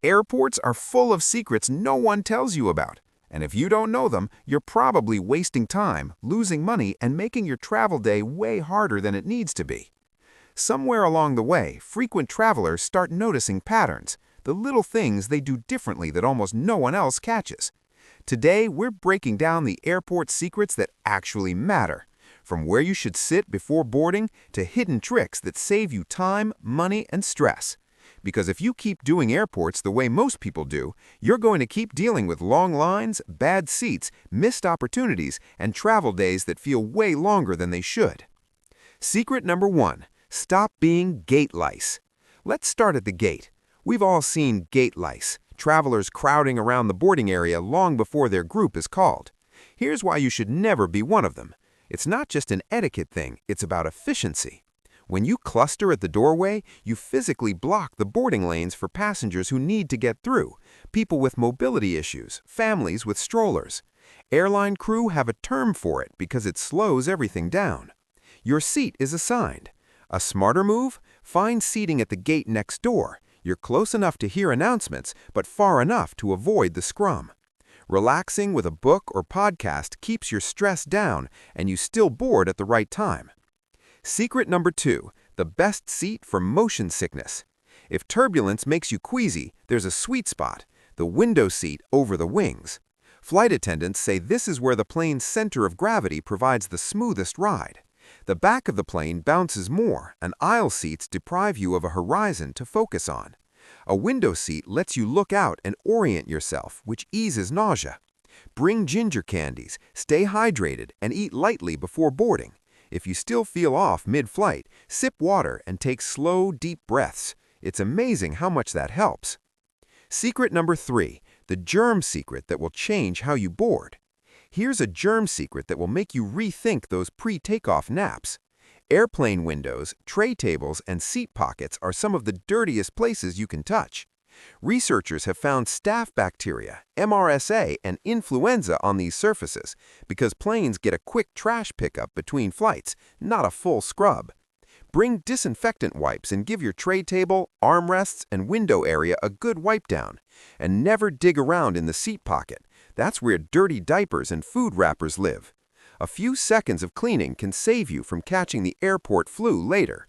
Airports are full of secrets no one tells you about. And if you don't know them, you're probably wasting time, losing money, and making your travel day way harder than it needs to be. Somewhere along the way, frequent travelers start noticing patterns, the little things they do differently that almost no one else catches. Today, we're breaking down the airport secrets that actually matter, from where you should sit before boarding to hidden tricks that save you time, money, and stress. Because if you keep doing airports the way most people do, you're going to keep dealing with long lines, bad seats, missed opportunities, and travel days that feel way longer than they should. Secret number 1. Stop being gate lice. Let's start at the gate. We've all seen gate lice, travelers crowding around the boarding area long before their group is called. Here's why you should never be one of them. It's not just an etiquette thing, it's about efficiency. When you cluster at the doorway, you physically block the boarding lanes for passengers who need to get through, people with mobility issues, families with strollers. Airline crew have a term for it because it slows everything down. Your seat is assigned. A smarter move? Find seating at the gate next door. You're close enough to hear announcements, but far enough to avoid the scrum. Relaxing with a book or podcast keeps your stress down, and you still board at the right time. Secret number 2. The best seat for motion sickness. If turbulence makes you queasy, there's a sweet spot, the window seat over the wings. Flight attendants say this is where the plane's center of gravity provides the smoothest ride. The back of the plane bounces more, and aisle seats deprive you of a horizon to focus on. A window seat lets you look out and orient yourself, which eases nausea. Bring ginger candies, stay hydrated, and eat lightly before boarding. If you still feel off mid-flight, sip water and take slow, deep breaths. It's amazing how much that helps. Secret number 3. The germ secret that will change how you board. Here's a germ secret that will make you rethink those pre-takeoff naps. Airplane windows, tray tables, and seat pockets are some of the dirtiest places you can touch. Researchers have found staph bacteria, MRSA, and influenza on these surfaces because planes get a quick trash pickup between flights, not a full scrub. Bring disinfectant wipes and give your tray table, armrests, and window area a good wipe down. And never dig around in the seat pocket. That's where dirty diapers and food wrappers live. A few seconds of cleaning can save you from catching the airport flu later.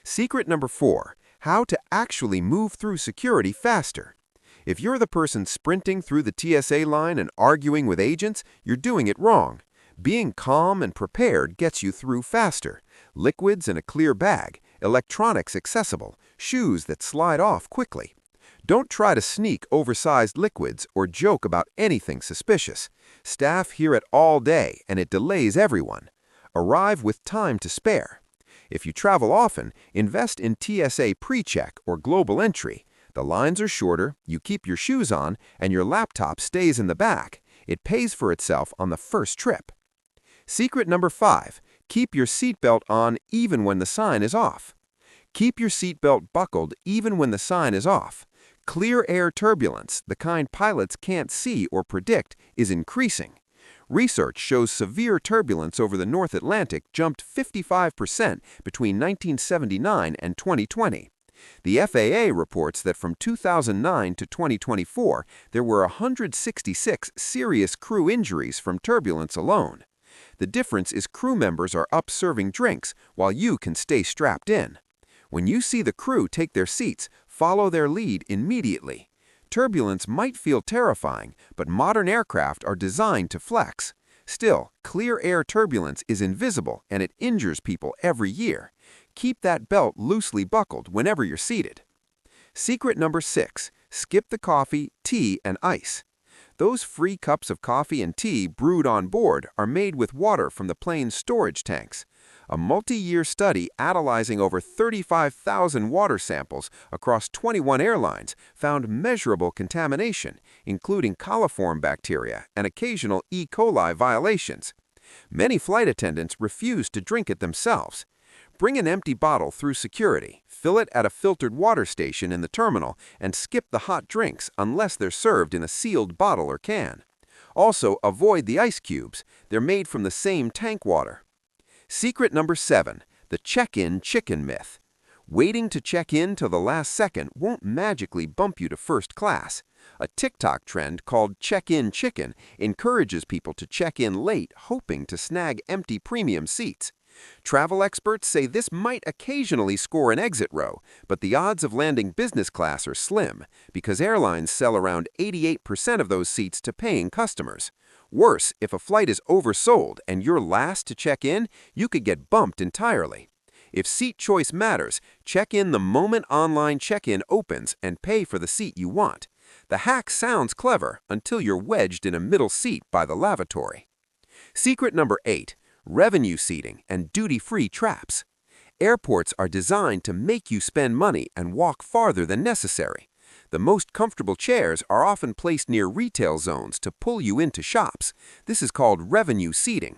Secret number 4. How to actually move through security faster. If you're the person sprinting through the TSA line and arguing with agents, you're doing it wrong. Being calm and prepared gets you through faster. Liquids in a clear bag, electronics accessible, shoes that slide off quickly. Don't try to sneak oversized liquids or joke about anything suspicious. Staff hear it all day, and it delays everyone. Arrive with time to spare. If you travel often, invest in TSA PreCheck or Global Entry. The lines are shorter, you keep your shoes on, and your laptop stays in the back. It pays for itself on the first trip. Secret number 5. Keep your seatbelt on even when the sign is off. Keep your seatbelt buckled even when the sign is off. Clear air turbulence, the kind pilots can't see or predict, is increasing. Research shows severe turbulence over the North Atlantic jumped 55% between 1979 and 2020. The FAA reports that from 2009 to 2024, there were 166 serious crew injuries from turbulence alone. The difference is crew members are up serving drinks while you can stay strapped in. When you see the crew take their seats, follow their lead immediately. Turbulence might feel terrifying, but modern aircraft are designed to flex. Still, clear air turbulence is invisible and it injures people every year. Keep that belt loosely buckled whenever you're seated. Secret number 6. Skip the coffee, tea, and ice. Those free cups of coffee and tea brewed on board are made with water from the plane's storage tanks. A multi-year study analyzing over 35,000 water samples across 21 airlines found measurable contamination, including coliform bacteria and occasional E. coli violations. Many flight attendants refuse to drink it themselves. Bring an empty bottle through security, fill it at a filtered water station in the terminal, and skip the hot drinks unless they're served in a sealed bottle or can. Also, avoid the ice cubes. They're made from the same tank water. Secret number 7. The check-in chicken myth. Waiting to check in till the last second won't magically bump you to first class. A TikTok trend called check-in chicken encourages people to check in late, hoping to snag empty premium seats. Travel experts say this might occasionally score an exit row, but the odds of landing business class are slim because airlines sell around 88% of those seats to paying customers. Worse, if a flight is oversold and you're last to check in, you could get bumped entirely. If seat choice matters, check in the moment online check-in opens and pay for the seat you want. The hack sounds clever until you're wedged in a middle seat by the lavatory. Secret number 8. Revenue seating and duty-free traps. Airports are designed to make you spend money and walk farther than necessary. The most comfortable chairs are often placed near retail zones to pull you into shops. This is called revenue seating.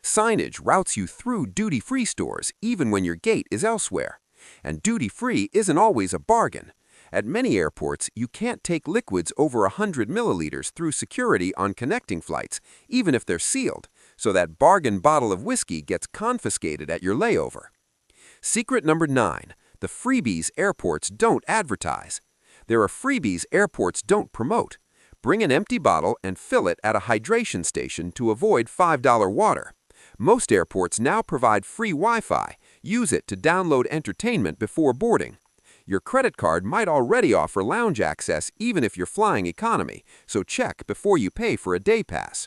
Signage routes you through duty-free stores even when your gate is elsewhere. And duty-free isn't always a bargain. At many airports, you can't take liquids over 100 milliliters through security on connecting flights, even if they're sealed, so that bargain bottle of whiskey gets confiscated at your layover. Secret number 9. The freebies airports don't advertise. There are freebies airports don't promote. Bring an empty bottle and fill it at a hydration station to avoid $5 water. Most airports now provide free Wi-Fi. Use it to download entertainment before boarding. Your credit card might already offer lounge access even if you're flying economy, so check before you pay for a day pass.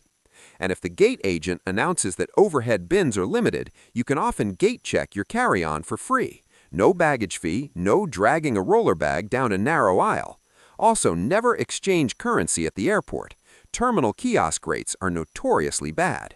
And if the gate agent announces that overhead bins are limited, you can often gate check your carry-on for free. No baggage fee, no dragging a roller bag down a narrow aisle. Also, never exchange currency at the airport. Terminal kiosk rates are notoriously bad.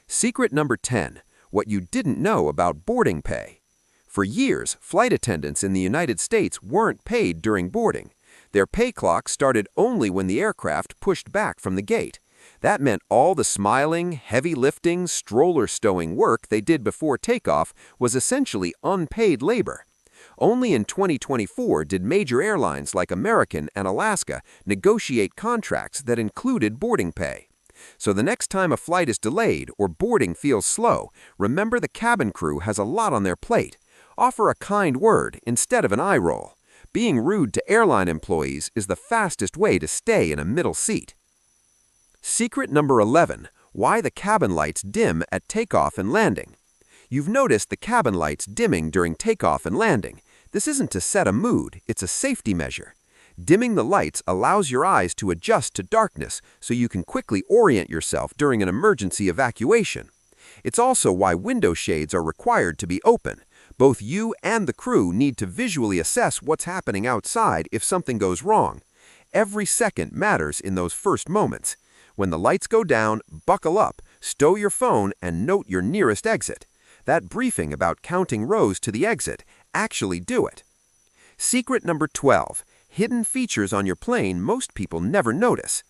Secret number 10. What you didn't know about boarding pay. For years, flight attendants in the United States weren't paid during boarding. Their pay clock started only when the aircraft pushed back from the gate. That meant all the smiling, heavy lifting, stroller stowing work they did before takeoff was essentially unpaid labor. Only in 2024 did major airlines like American and Alaska negotiate contracts that included boarding pay. So the next time a flight is delayed or boarding feels slow, remember the cabin crew has a lot on their plate. Offer a kind word instead of an eye roll. Being rude to airline employees is the fastest way to stay in a middle seat. Secret number 11. Why the cabin lights dim at takeoff and landing. You've noticed the cabin lights dimming during takeoff and landing. This isn't to set a mood, it's a safety measure. Dimming the lights allows your eyes to adjust to darkness so you can quickly orient yourself during an emergency evacuation. It's also why window shades are required to be open. Both you and the crew need to visually assess what's happening outside if something goes wrong. Every second matters in those first moments. When the lights go down, buckle up, stow your phone, and note your nearest exit. That briefing about counting rows to the exit, actually do it. Secret number 12. Hidden features on your plane most people never notice.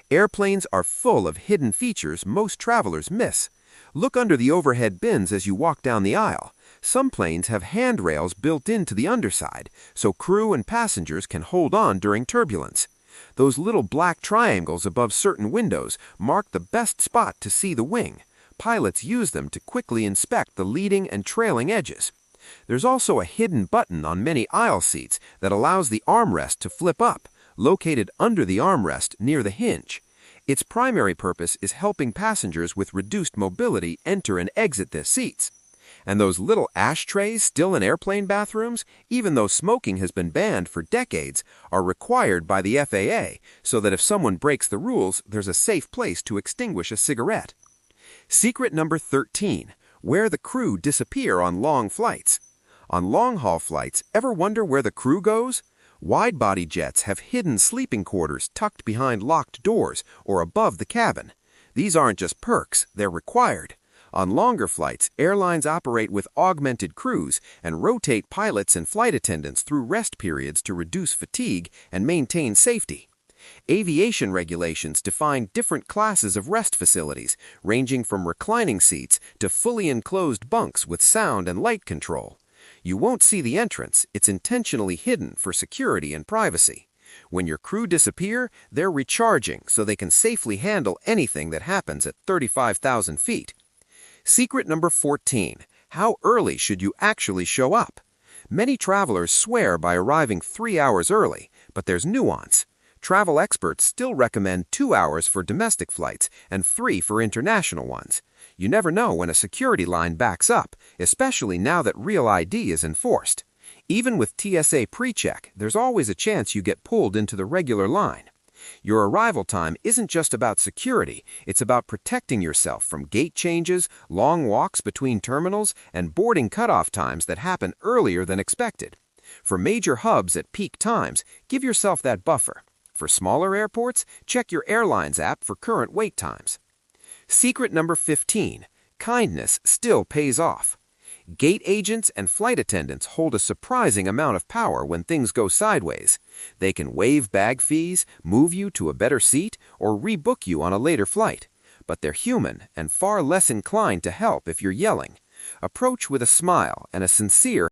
Airplanes are full of hidden features most travelers miss. Look under the overhead bins as you walk down the aisle. Some planes have handrails built into the underside, so crew and passengers can hold on during turbulence. Those little black triangles above certain windows mark the best spot to see the wing. Pilots use them to quickly inspect the leading and trailing edges. There's also a hidden button on many aisle seats that allows the armrest to flip up, located under the armrest near the hinge. Its primary purpose is helping passengers with reduced mobility enter and exit their seats. And those little ashtrays still in airplane bathrooms, even though smoking has been banned for decades, are required by the FAA so that if someone breaks the rules, there's a safe place to extinguish a cigarette. Secret number 13. Where the crew disappear on long flights. On long-haul flights, ever wonder where the crew goes? Wide-body jets have hidden sleeping quarters tucked behind locked doors or above the cabin. These aren't just perks, they're required. On longer flights, airlines operate with augmented crews and rotate pilots and flight attendants through rest periods to reduce fatigue and maintain safety. Aviation regulations define different classes of rest facilities, ranging from reclining seats to fully enclosed bunks with sound and light control. You won't see the entrance, it's intentionally hidden for security and privacy. When your crew disappear, they're recharging so they can safely handle anything that happens at 35,000 feet. Secret number 14. How early should you actually show up? Many travelers swear by arriving 3 hours early, but there's nuance. Travel experts still recommend 2 hours for domestic flights and 3 for international ones. You never know when a security line backs up, especially now that Real ID is enforced. Even with TSA pre-check, there's always a chance you get pulled into the regular line. Your arrival time isn't just about security, it's about protecting yourself from gate changes, long walks between terminals, and boarding cutoff times that happen earlier than expected. For major hubs at peak times, give yourself that buffer. For smaller airports, check your Airlines app for current wait times. Secret number 15. Kindness still pays off. Gate agents and flight attendants hold a surprising amount of power when things go sideways. They can waive bag fees, move you to a better seat, or rebook you on a later flight. But they're human and far less inclined to help if you're yelling. Approach with a smile and a sincere